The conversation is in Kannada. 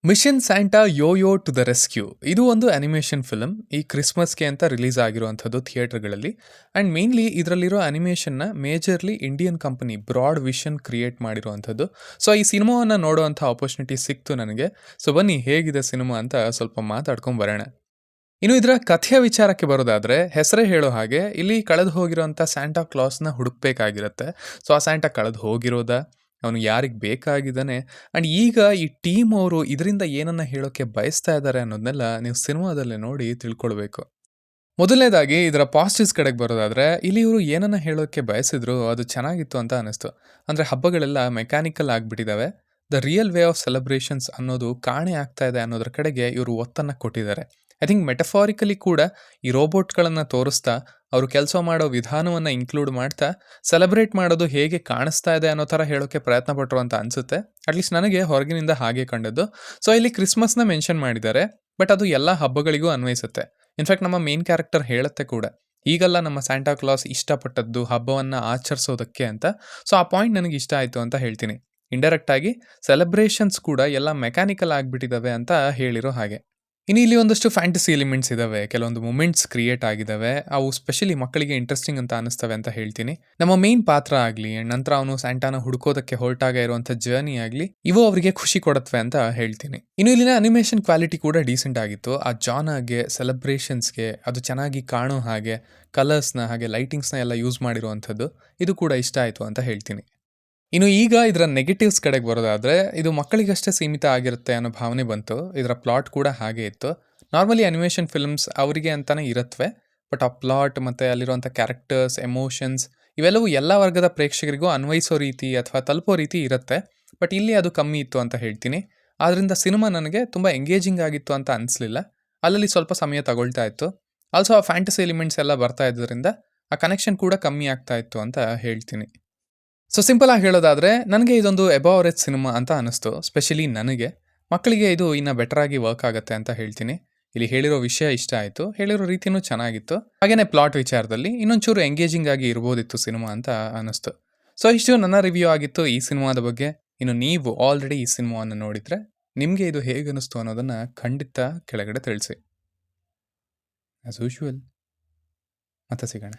Mission Santa Yoyo to the rescue ಇದು ಒಂದು ಅನಿಮೇಷನ್ ಫಿಲಮ್. ಈ ಕ್ರಿಸ್ಮಸ್ಗೆ ಅಂತ ರಿಲೀಸ್ ಆಗಿರುವಂಥದ್ದು ಥಿಯೇಟರ್ಗಳಲ್ಲಿ. ಆ್ಯಂಡ್ ಮೇನ್ಲಿ ಇದರಲ್ಲಿರೋ ಅನಿಮೇಷನ್ನ majorly Indian company Broad Vision create ಮಾಡಿರುವಂಥದ್ದು. ಸೊ ಈ ಸಿನಿಮಾವನ್ನು ನೋಡುವಂಥ ಆಪರ್ಚುನಿಟಿ ಸಿಕ್ತು ನನಗೆ. ಸೊ ಬನ್ನಿ ಹೇಗಿದೆ ಸಿನಿಮಾ ಅಂತ ಸ್ವಲ್ಪ ಮಾತಾಡ್ಕೊಂಡು ಬರೋಣ. ಇನ್ನು ಇದರ ಕಥೆಯ ವಿಚಾರಕ್ಕೆ ಬರೋದಾದರೆ, ಹೆಸರೇ ಹೇಳೋ ಹಾಗೆ ಇಲ್ಲಿ ಕಳೆದು ಹೋಗಿರೋಂಥ ಸ್ಯಾಂಟಾ ಕ್ಲಾಸ್ನ ಹುಡುಕ್ಬೇಕಾಗಿರುತ್ತೆ. ಸೊ ಆ ಸ್ಯಾಂಟಾ ಕಳೆದು ಹೋಗಿರೋದ, ಅವನು ಯಾರಿಗೆ ಬೇಕಾಗಿದ್ದಾನೆ, ಆ್ಯಂಡ್ ಈಗ ಈ ಟೀಮ್ ಅವರು ಇದರಿಂದ ಏನನ್ನ ಹೇಳೋಕ್ಕೆ ಬಯಸ್ತಾ ಇದ್ದಾರೆ ಅನ್ನೋದನ್ನೆಲ್ಲ ನೀವು ಸಿನಿಮಾದಲ್ಲಿ ನೋಡಿ ತಿಳ್ಕೊಳ್ಬೇಕು. ಮೊದಲನೇದಾಗಿ ಇದರ ಪಾಸಿಟಿವ್ಸ್ ಕಡೆಗೆ ಬರೋದಾದರೆ, ಇಲ್ಲಿ ಇವರು ಏನನ್ನ ಹೇಳೋಕ್ಕೆ ಬಯಸಿದ್ರು ಅದು ಚೆನ್ನಾಗಿತ್ತು ಅಂತ ಅನ್ನಿಸ್ತು. ಅಂದರೆ ಹಬ್ಬಗಳೆಲ್ಲ ಮೆಕ್ಯಾನಿಕಲ್ ಆಗಿಬಿಟ್ಟಿದ್ದಾವೆ, the real way of celebrations ಅನ್ನೋದು ಕಾಣೆ ಆಗ್ತಾ ಇದೆ ಅನ್ನೋದ್ರ ಕಡೆಗೆ ಇವರು ಒತ್ತನ್ನು ಕೊಟ್ಟಿದ್ದಾರೆ. ಐ ಥಿಂಕ್ ಮೆಟಫಾರಿಕಲಿ ಕೂಡ ಈ ರೋಬೋಟ್ಗಳನ್ನು ತೋರಿಸ್ತಾ ಅವರು ಕೆಲಸ ಮಾಡೋ ವಿಧಾನವನ್ನು ಇನ್ಕ್ಲೂಡ್ ಮಾಡ್ತಾ ಸೆಲೆಬ್ರೇಟ್ ಮಾಡೋದು ಹೇಗೆ ಕಾಣಿಸ್ತಾ ಇದೆ ಅನ್ನೋ ಥರ ಹೇಳೋಕ್ಕೆ ಪ್ರಯತ್ನ ಪಟ್ಟರು ಅಂತ ಅನಿಸುತ್ತೆ. ಅಟ್ಲೀಸ್ಟ್ ನನಗೆ ಹೊರಗಿನಿಂದ ಹಾಗೆ ಕಂಡದ್ದು. ಸೊ ಇಲ್ಲಿ ಕ್ರಿಸ್ಮಸ್ನ ಮೆನ್ಷನ್ ಮಾಡಿದ್ದಾರೆ, ಬಟ್ ಅದು ಎಲ್ಲ ಹಬ್ಬಗಳಿಗೂ ಅನ್ವಯಿಸುತ್ತೆ. ಇನ್ಫ್ಯಾಕ್ಟ್ ನಮ್ಮ ಮೇನ್ ಕ್ಯಾರೆಕ್ಟರ್ ಹೇಳುತ್ತೆ ಕೂಡ, ಈಗಲ್ಲ ನಮ್ಮ ಸ್ಯಾಂಟಾ ಕ್ಲಾಸ್ ಇಷ್ಟಪಟ್ಟದ್ದು ಹಬ್ಬವನ್ನು ಆಚರಿಸೋದಕ್ಕೆ ಅಂತ. ಸೊ ಆ ಪಾಯಿಂಟ್ ನನಗೆ ಇಷ್ಟ ಆಯಿತು ಅಂತ ಹೇಳ್ತೀನಿ. ಇಂಡೈರೆಕ್ಟ್ ಆಗಿ ಸೆಲೆಬ್ರೇಷನ್ಸ್ ಕೂಡ ಎಲ್ಲ ಮೆಕ್ಯಾನಿಕಲ್ ಆಗಿಬಿಟ್ಟಿದ್ದಾವೆ ಅಂತ ಹೇಳಿರೋ ಹಾಗೆ. ಇನ್ನು ಇಲ್ಲಿ ಒಂದಷ್ಟು ಫ್ಯಾಂಟಸಿ ಎಲಿಮೆಂಟ್ಸ್ ಇದಾವೆ, ಕೆಲವೊಂದು ಮೂಮೆಂಟ್ಸ್ ಕ್ರಿಯೇಟ್ ಆಗಿದ್ದಾವೆ, ಅವು ಸ್ಪೆಷಲಿ ಮಕ್ಕಳಿಗೆ ಇಂಟ್ರೆಸ್ಟಿಂಗ್ ಅಂತ ಅನಿಸ್ತವೆ ಅಂತ ಹೇಳ್ತೀನಿ. ನಮ್ಮ ಮೇನ್ ಪಾತ್ರ ಆಗಲಿ, ನಂತರ ಅವನು ಸ್ಯಾಂಟಾನ ಹುಡುಕೋದಕ್ಕೆ ಹೊರಟಾಗ ಇರುವಂಥ ಜರ್ನಿ ಆಗಲಿ, ಇವು ಅವರಿಗೆ ಖುಷಿ ಕೊಡತ್ವೆ ಅಂತ ಹೇಳ್ತೀನಿ. ಇನ್ನು ಇಲ್ಲಿನ ಅನಿಮೇಷನ್ ಕ್ವಾಲಿಟಿ ಕೂಡ ಡೀಸೆಂಟ್ ಆಗಿತ್ತು. ಆ ಜಾನಾಗೆ, ಸೆಲೆಬ್ರೇಷನ್ಸ್ಗೆ ಅದು ಚೆನ್ನಾಗಿ ಕಾಣೋ ಹಾಗೆ ಕಲರ್ಸ್ನ ಹಾಗೆ ಲೈಟಿಂಗ್ಸ್ನ ಎಲ್ಲ ಯೂಸ್ ಮಾಡಿರುವಂಥದ್ದು, ಇದು ಕೂಡ ಇಷ್ಟ ಆಯಿತು ಅಂತ ಹೇಳ್ತೀನಿ. ಇನ್ನು ಈಗ ಇದರ ನೆಗೆಟಿವ್ಸ್ ಕಡೆಗೆ ಬರೋದಾದರೆ, ಇದು ಮಕ್ಕಳಿಗಷ್ಟೇ ಸೀಮಿತ ಆಗಿರುತ್ತೆ ಅನ್ನೋ ಭಾವನೆ ಬಂತು. ಇದರ ಪ್ಲಾಟ್ ಕೂಡ ಹಾಗೆ ಇತ್ತು. ನಾರ್ಮಲಿ ಅನಿಮೇಷನ್ ಫಿಲ್ಮ್ಸ್ ಅವರಿಗೆ ಅಂತಲೇ ಇರುತ್ತವೆ, ಬಟ್ ಆ ಪ್ಲಾಟ್ ಮತ್ತು ಅಲ್ಲಿರುವಂಥ ಕ್ಯಾರೆಕ್ಟರ್ಸ್, ಎಮೋಷನ್ಸ್ ಇವೆಲ್ಲವೂ ಎಲ್ಲ ವರ್ಗದ ಪ್ರೇಕ್ಷಕರಿಗೂ ಅನ್ವಯಿಸೋ ರೀತಿ ಅಥವಾ ತಲುಪೋ ರೀತಿ ಇರುತ್ತೆ. ಬಟ್ ಇಲ್ಲಿ ಅದು ಕಮ್ಮಿ ಇತ್ತು ಅಂತ ಹೇಳ್ತೀನಿ. ಆದ್ದರಿಂದ ಸಿನಿಮಾ ನನಗೆ ತುಂಬ ಎಂಗೇಜಿಂಗ್ ಆಗಿತ್ತು ಅಂತ ಅನಿಸ್ಲಿಲ್ಲ. ಅಲ್ಲಲ್ಲಿ ಸ್ವಲ್ಪ ಸಮಯ ತಗೊಳ್ತಾ ಇತ್ತು. ಆಲ್ಸೋ ಆ ಫ್ಯಾಂಟಸಿ ಎಲಿಮೆಂಟ್ಸ್ ಎಲ್ಲ ಬರ್ತಾ ಇದ್ದರಿಂದ ಆ ಕನೆಕ್ಷನ್ ಕೂಡ ಕಮ್ಮಿ ಆಗ್ತಾ ಇತ್ತು ಅಂತ ಹೇಳ್ತೀನಿ. ಸೊ ಸಿಂಪಲ್ ಆಗಿ ಹೇಳೋದಾದರೆ, ನನಗೆ ಇದೊಂದು ಎಬವ್ ಅವರೇಜ್ ಸಿನಿಮಾ ಅಂತ ಅನ್ನಿಸ್ತು. ಸ್ಪೆಷಲಿ ನನಗೆ. ಮಕ್ಕಳಿಗೆ ಇದು ಇನ್ನೂ ಬೆಟರ್ ಆಗಿ ವರ್ಕ್ ಆಗುತ್ತೆ ಅಂತ ಹೇಳ್ತೀನಿ. ಇಲ್ಲಿ ಹೇಳಿರೋ ವಿಷಯ ಇಷ್ಟ ಆಯಿತು, ಹೇಳಿರೋ ರೀತಿಯೂ ಚೆನ್ನಾಗಿತ್ತು. ಹಾಗೆಯೇ ಪ್ಲಾಟ್ ವಿಚಾರದಲ್ಲಿ ಇನ್ನೊಂಚೂರು ಎಂಗೇಜಿಂಗ್ ಆಗಿ ಇರ್ಬೋದಿತ್ತು ಸಿನಿಮಾ ಅಂತ ಅನ್ನಿಸ್ತು. ಸೊ ಇಷ್ಟು ನನ್ನ ರಿವ್ಯೂ ಆಗಿತ್ತು ಈ ಸಿನಿಮಾದ ಬಗ್ಗೆ. ಇನ್ನು ನೀವು ಆಲ್ರೆಡಿ ಈ ಸಿನಿಮಾವನ್ನು ನೋಡಿದರೆ ನಿಮಗೆ ಇದು ಹೇಗೆ ಅನ್ನಿಸ್ತು ಅನ್ನೋದನ್ನು ಖಂಡಿತ ಕೆಳಗಡೆ ತಿಳಿಸಿ. ಆ್ಯಸ್ ಯೂಶುವಲ್ ಮತ್ತೆ ಸಿಗೋಣ.